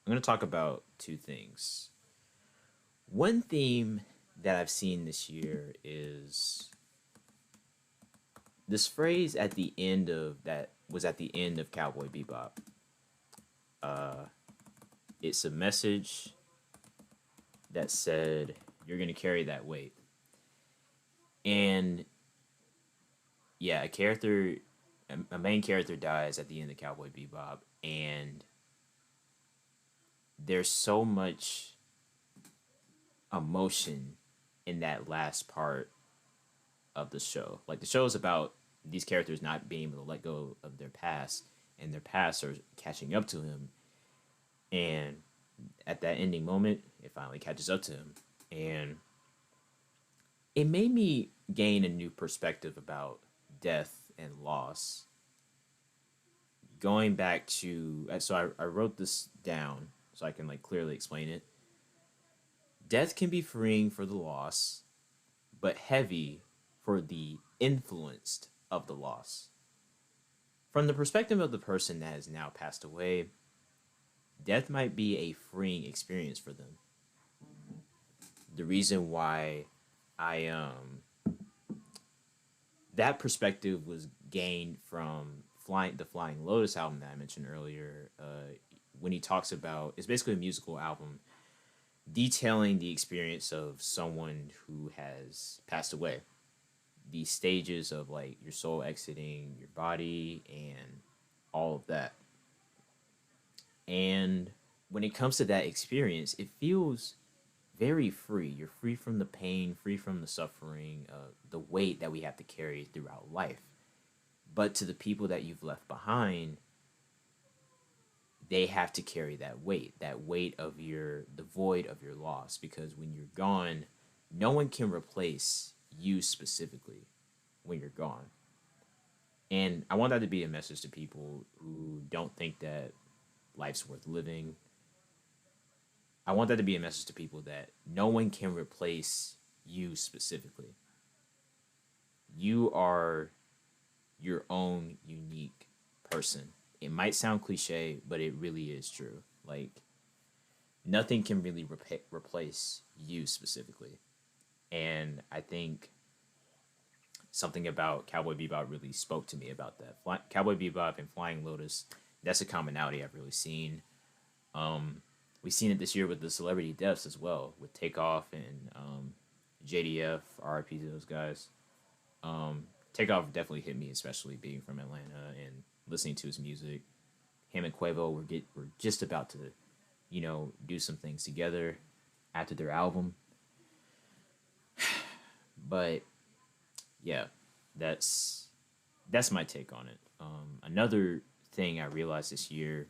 I'm going to talk about two things. One theme that I've seen this year is this phrase at the end of that was at the end of Cowboy Bebop. It's a message that said you're going to carry that weight. And yeah, a main character dies at the end of Cowboy Bebop, and there's so much emotion in that last part of the show. Like the show is about these characters not being able to let go of their past, and their past are catching up to him. And at that ending moment, it finally catches up to him, and it made me gain a new perspective about death and loss. Going back to I wrote this down so I can like clearly explain it. Death can be freeing for the loss, but heavy for the influenced of the loss. From the perspective of the person that has now passed away, death might be a freeing experience for them. The reason why I that perspective was gained from the Flying Lotus album that I mentioned earlier. When he talks about, it's basically a musical album detailing the experience of someone who has passed away, the stages of like your soul exiting your body and all of that. And when it comes to that experience, it feels very free. You're free from the pain, free from the suffering, the weight that we have to carry throughout life. But to the people that you've left behind, they have to carry that weight of the void of your loss. Because when you're gone, no one can replace you specifically when you're gone. And I want that to be a message to people who don't think that life's worth living. I want that to be a message to people that no one can replace you specifically. You are your own unique person. It might sound cliche, but it really is true. Like, nothing can really replace you specifically. And I think something about Cowboy Bebop really spoke to me about that. Cowboy Bebop and Flying Lotus, that's a commonality I've really seen. We've seen it this year with the celebrity deaths as well, with Takeoff and JDF, RIP to those guys. Takeoff definitely hit me, especially being from Atlanta and listening to his music. Him and Quavo were just about to, do some things together after their album. But yeah, that's my take on it. Another thing I realized this year,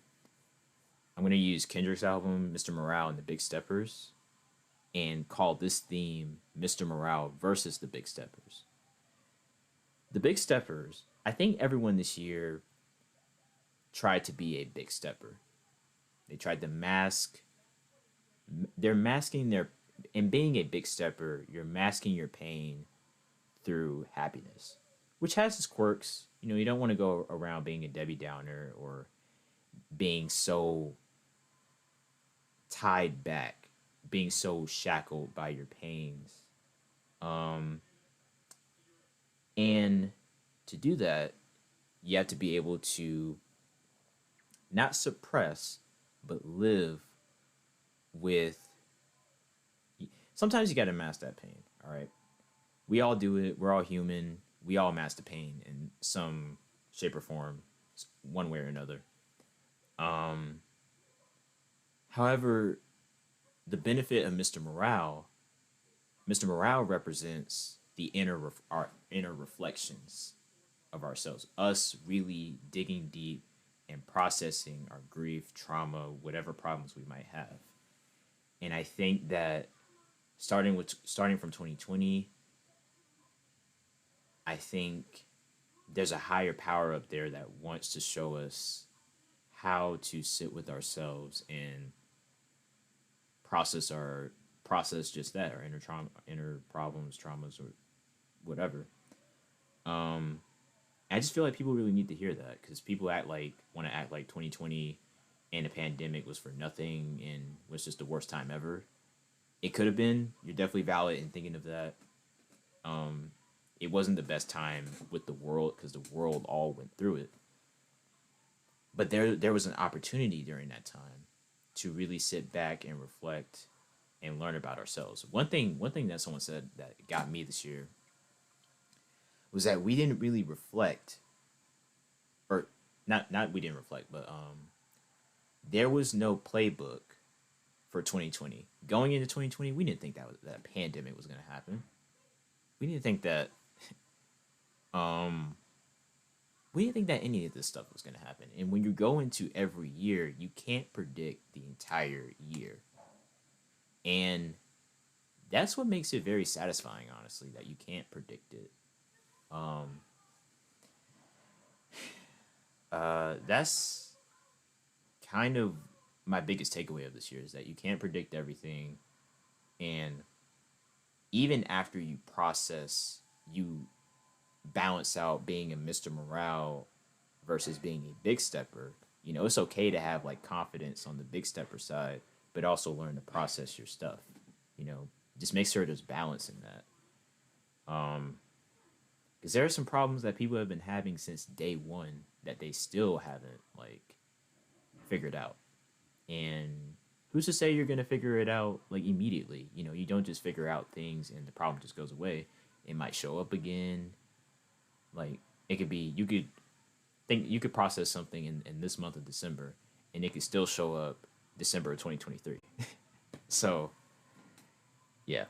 I'm gonna use Kendrick's album, Mr. Morale and the Big Steppers, and call this theme Mr. Morale versus the Big Steppers. The Big Steppers, I think everyone this year tried to be a big stepper. They tried to mask. They're masking their. In being a big stepper, you're masking your pain through happiness, which has its quirks. You don't want to go around being a Debbie Downer or being so tied back, being so shackled by your pains. And to do that, you have to be able to not suppress, but live with. Sometimes you got to mask that pain, all right? We all do it. We're all human. We all mask the pain in some shape or form, one way or another. However, the benefit of Mr. Morale represents our inner reflections of ourselves. Us really digging deep and processing our grief, trauma, whatever problems we might have. And I think that starting from 2020, I think there's a higher power up there that wants to show us how to sit with ourselves and process just that, our inner problems, traumas, or whatever. I just feel like people really need to hear that because people want to act like 2020 and the pandemic was for nothing and was just the worst time ever. It could have been. You're definitely valid in thinking of that. Um, it wasn't the best time with the world because the world all went through it. But there was an opportunity during that time to really sit back and reflect and learn about ourselves. One thing that someone said that got me this year was that we didn't really reflect, or not we didn't reflect, but there was no playbook for 2020. Going into 2020, we didn't think that pandemic was going to happen. We didn't think that um we didn't think that any of this stuff was going to happen. And when you go into every year, you can't predict the entire year. And that's what makes it very satisfying, honestly, that you can't predict it. Um that's kind of my biggest takeaway of this year is that you can't predict everything, and even after you process, you balance out being a Mr. Morale versus being a big stepper. You know, it's okay to have like confidence on the big stepper side, but also learn to process your stuff. You know, just make sure there's balance in that. Because there are some problems that people have been having since day one that they still haven't like figured out. And who's to say you're gonna figure it out like immediately? You know, you don't just figure out things and the problem just goes away. It might show up again. Like it could be you could process something in this month of December and it could still show up December of 2023. So yeah.